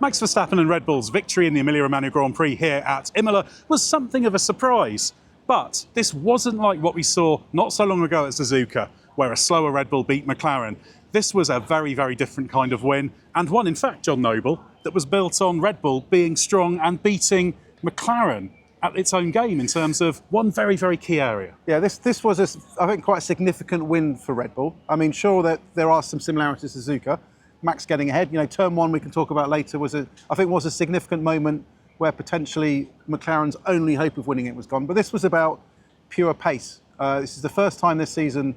Max Verstappen and Red Bull's victory in the Emilia Romagna Grand Prix here at Imola was something of a surprise. But this wasn't like what we saw not so long ago at Suzuka, where a slower Red Bull beat McLaren. This was a very, very different kind of win, and one, in fact, John Noble, that was built on Red Bull being strong and beating McLaren at its own game in terms of one very, very key area. Yeah, this was, I think, quite a significant win for Red Bull. I mean, sure that there are some similarities to Suzuka. Max getting ahead, turn one we can talk about later was a significant moment where potentially McLaren's only hope of winning it was gone. But this was about pure pace. This is the first time this season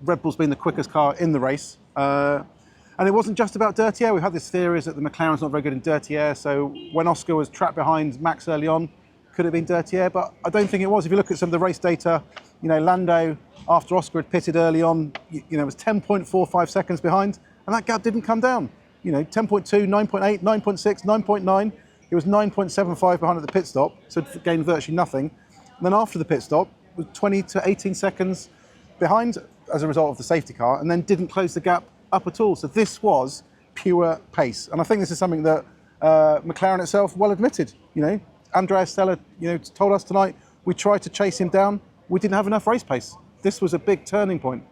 Red Bull's been the quickest car in the race. And it wasn't just about dirty air. We've had this theory that the McLaren's not very good in dirty air. So when Oscar was trapped behind Max early on, could have been dirty air, but I don't think it was. If you look at some of the race data, Lando, after Oscar had pitted early on, was 10.45 seconds behind, and that gap didn't come down. 10.2, 9.8, 9.6, 9.9. It was 9.75 behind at the pit stop, so it gained virtually nothing. And then after the pit stop, it was 20 to 18 seconds behind as a result of the safety car, and then didn't close the gap up at all. So this was pure pace. And I think this is something that McLaren itself well admitted. Andrea Stella, told us tonight, we tried to chase him down. We didn't have enough race pace. This was a big turning point.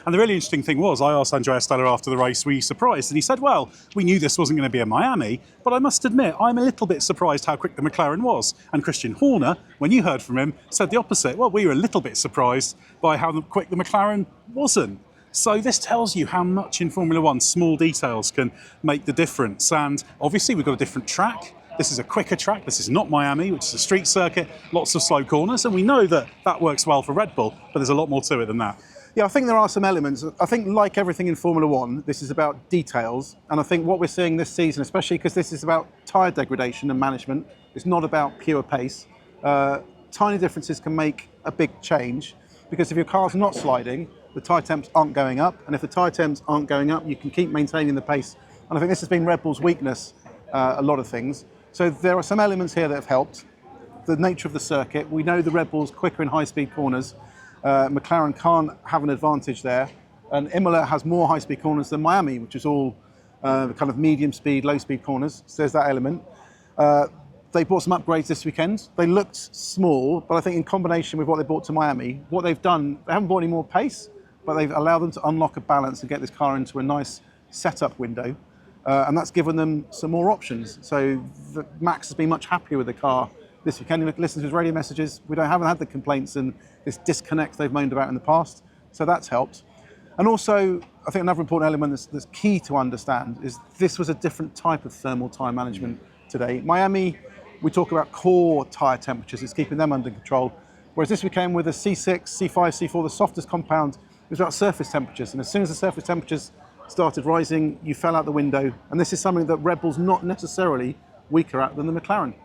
And the really interesting thing was, I asked Andrea Stella after the race, were you surprised? And he said, well, we knew this wasn't going to be in Miami, but I must admit, I'm a little bit surprised how quick the McLaren was. And Christian Horner, when you heard from him, said the opposite. Well, we were a little bit surprised by how quick the McLaren wasn't. So this tells you how much in Formula One small details can make the difference. And obviously, we've got a different track. This is a quicker track. This is not Miami, which is a street circuit, lots of slow corners. And we know that that works well for Red Bull, but there's a lot more to it than that. Yeah, I think there are some elements. I think like everything in Formula One, this is about details. And I think what we're seeing this season, especially because this is about tyre degradation and management, it's not about pure pace. Tiny differences can make a big change, because if your car's not sliding, the tyre temps aren't going up. And if the tyre temps aren't going up, you can keep maintaining the pace. And I think this has been Red Bull's weakness, a lot of things. So there are some elements here that have helped. The nature of the circuit, we know the Red Bull's quicker in high-speed corners. McLaren can't have an advantage there. And Imola has more high-speed corners than Miami, which is all kind of medium-speed, low-speed corners. So there's that element. They bought some upgrades this weekend. They looked small, but I think in combination with what they brought to Miami, what they've done, they haven't brought any more pace, but they've allowed them to unlock a balance and get this car into a nice setup window. And that's given them some more options. So Max has been much happier with the car this weekend. You listen to his radio messages. We haven't had the complaints and this disconnect they've moaned about in the past. So that's helped. And also, I think another important element that's key to understand is this was a different type of thermal tyre management today. Miami, we talk about core tyre temperatures. It's keeping them under control. Whereas this weekend with a C6, C5, C4, the softest compound, it was about surface temperatures. And as soon as the surface temperatures started rising, you fell out the window. And this is something that Red Bull's not necessarily weaker at than the McLaren.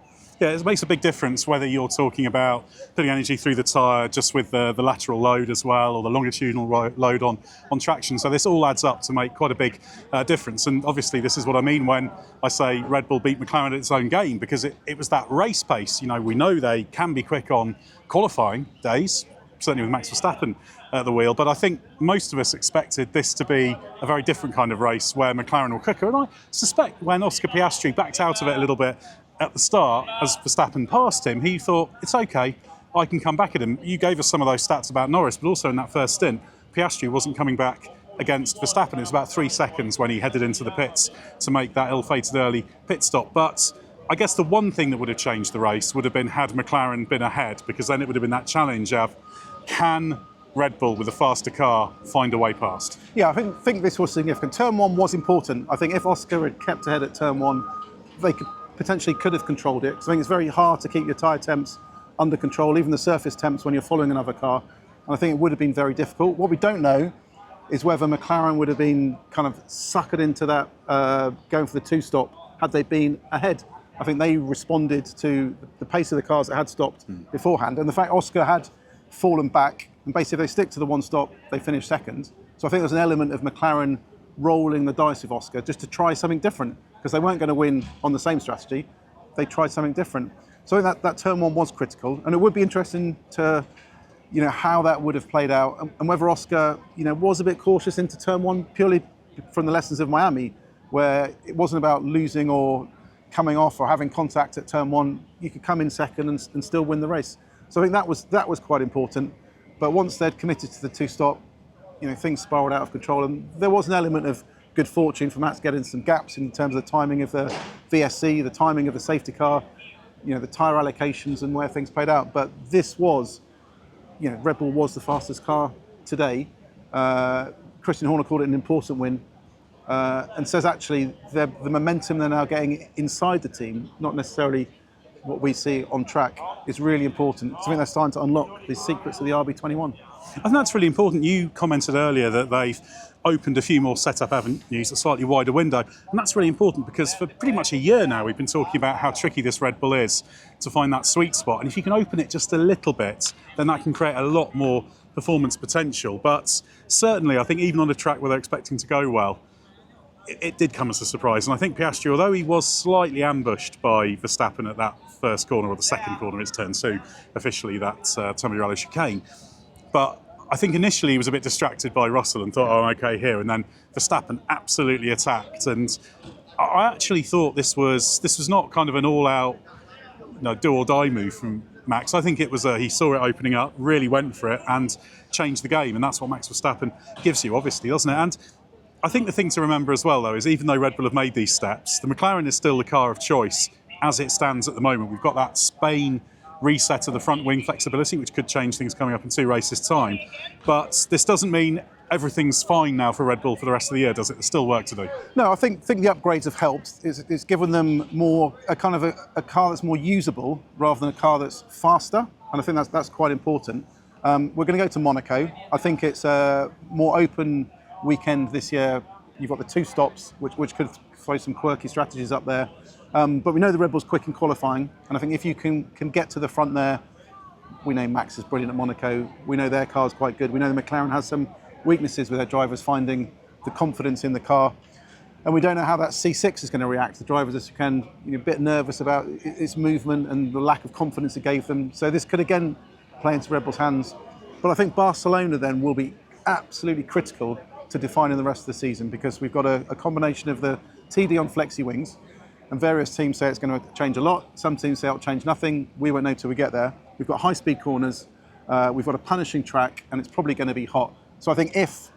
Yeah, it makes a big difference whether you're talking about putting energy through the tyre just with the lateral load as well, or the longitudinal load on traction. So this all adds up to make quite a big difference. And obviously this is what I mean when I say Red Bull beat McLaren at its own game, because it was that race pace. We know they can be quick on qualifying days, certainly with Max Verstappen at the wheel, but I think most of us expected this to be a very different kind of race where McLaren were quicker. And I suspect when Oscar Piastri backed out of it a little bit at the start, as Verstappen passed him, he thought, it's okay, I can come back at him. You gave us some of those stats about Norris, but also in that first stint, Piastri wasn't coming back against Verstappen. It was about 3 seconds when he headed into the pits to make that ill-fated early pit stop. But I guess the one thing that would have changed the race would have been had McLaren been ahead, because then it would have been that challenge of, can Red Bull with a faster car find a way past? Yeah, I think this was significant. Turn one was important. I think if Oscar had kept ahead at turn one, they could have controlled it. Because I think it's very hard to keep your tyre temps under control, even the surface temps when you're following another car. And I think it would have been very difficult. What we don't know is whether McLaren would have been kind of suckered into that going for the two-stop had they been ahead. I think they responded to the pace of the cars that had stopped beforehand. And the fact Oscar had fallen back, and basically if they stick to the one stop, they finish second. So I think there's an element of McLaren rolling the dice with Oscar just to try something different, because they weren't going to win on the same strategy. They tried something different. So I think that turn one was critical, and it would be interesting to, how that would have played out, and whether Oscar, was a bit cautious into turn one purely from the lessons of Miami, where it wasn't about losing or coming off or having contact at turn one, you could come in second and still win the race. So I think that was quite important. But once they'd committed to the two-stop, things spiraled out of control, and there was an element of good fortune for Max getting some gaps in terms of the timing of the VSC, the timing of the safety car, the tyre allocations and where things played out. But this was, Red Bull was the fastest car today. Christian Horner called it an important win, and says actually the momentum they're now getting inside the team, not necessarily what we see on track, is really important. I think they're starting to unlock the secrets of the RB21. I think that's really important. You commented earlier that they've opened a few more setup avenues, a slightly wider window, and that's really important because for pretty much a year now we've been talking about how tricky this Red Bull is to find that sweet spot, and if you can open it just a little bit, then that can create a lot more performance potential. But certainly I think even on a track where they're expecting to go well, it did come as a surprise, and I think Piastri, although he was slightly ambushed by Verstappen at that first corner, or the second corner, it's turn two, officially that Tomagliolo chicane, but I think initially he was a bit distracted by Russell and thought, oh, okay, here, and then Verstappen absolutely attacked, and I actually thought this was not kind of an all-out do or die move from Max. I think it was he saw it opening up, really went for it, and changed the game, and that's what Max Verstappen gives you, obviously, doesn't it? And I think the thing to remember as well, though, is even though Red Bull have made these steps, the McLaren is still the car of choice as it stands at the moment. We've got that Spain reset of the front wing flexibility, which could change things coming up in 2 races' time. But this doesn't mean everything's fine now for Red Bull for the rest of the year, does it? There's still work to do. No, I think the upgrades have helped. It's given them a car that's more usable rather than a car that's faster, and I think that's quite important. We're going to go to Monaco. I think it's a more open weekend this year. You've got the 2 stops, which could throw some quirky strategies up there. But we know the Red Bull's quick in qualifying, and I think if you can get to the front there, we know Max is brilliant at Monaco. We know their car's quite good. We know the McLaren has some weaknesses with their drivers finding the confidence in the car. And we don't know how that C6 is going to react. The drivers, as you can, a bit nervous about its movement and the lack of confidence it gave them. So this could again play into Red Bull's hands. But I think Barcelona then will be absolutely critical to defining the rest of the season, because we've got a combination of the TD on flexi wings, and various teams say it's going to change a lot. Some teams say it'll change nothing. We won't know till we get there. We've got high-speed corners. We've got a punishing track, and it's probably going to be hot. So I think if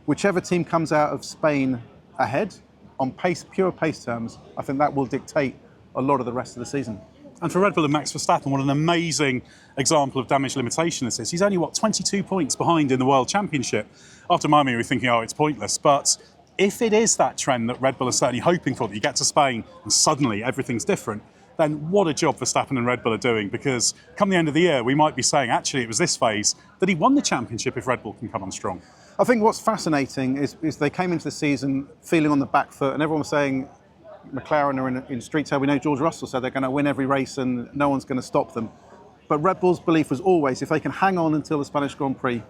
whichever team comes out of Spain ahead on pace, pure pace terms, I think that will dictate a lot of the rest of the season. And for Red Bull and Max Verstappen, what an amazing example of damage limitation this is. He's only, 22 points behind in the World Championship. After Miami, we were thinking, oh, it's pointless. But if it is that trend that Red Bull are certainly hoping for, that you get to Spain and suddenly everything's different, then what a job Verstappen and Red Bull are doing, because come the end of the year, we might be saying, actually, it was this phase that he won the championship if Red Bull can come on strong. I think what's fascinating is they came into the season feeling on the back foot, and everyone was saying McLaren are in street tail. We know George Russell said they're going to win every race and no one's going to stop them. But Red Bull's belief was always, if they can hang on until the Spanish Grand Prix,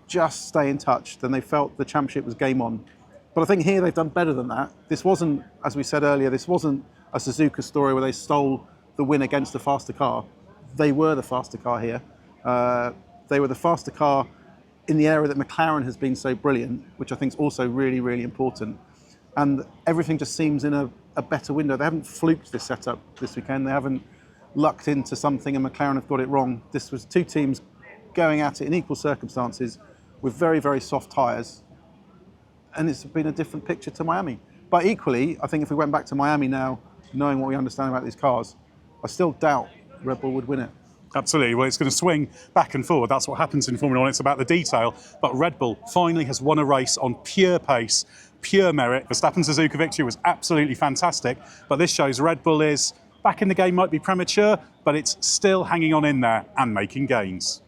just stay in touch, then they felt the championship was game on. But I think here they've done better than that. This wasn't, as we said earlier, this wasn't a Suzuka story where they stole the win against the faster car. They were the faster car here. They were the faster car in the area that McLaren has been so brilliant, which I think is also really, really important. And everything just seems in a better window. They haven't fluked this setup this weekend. They haven't lucked into something and McLaren have got it wrong. This was 2 teams going at it in equal circumstances with very, very soft tyres. And it's been a different picture to Miami. But equally, I think if we went back to Miami now, knowing what we understand about these cars, I still doubt Red Bull would win it. Absolutely. Well, it's going to swing back and forward. That's what happens in Formula 1. It's about the detail. But Red Bull finally has won a race on pure pace, pure merit. Verstappen's Suzuka victory was absolutely fantastic. But this shows Red Bull is back in the game, might be premature, but it's still hanging on in there and making gains.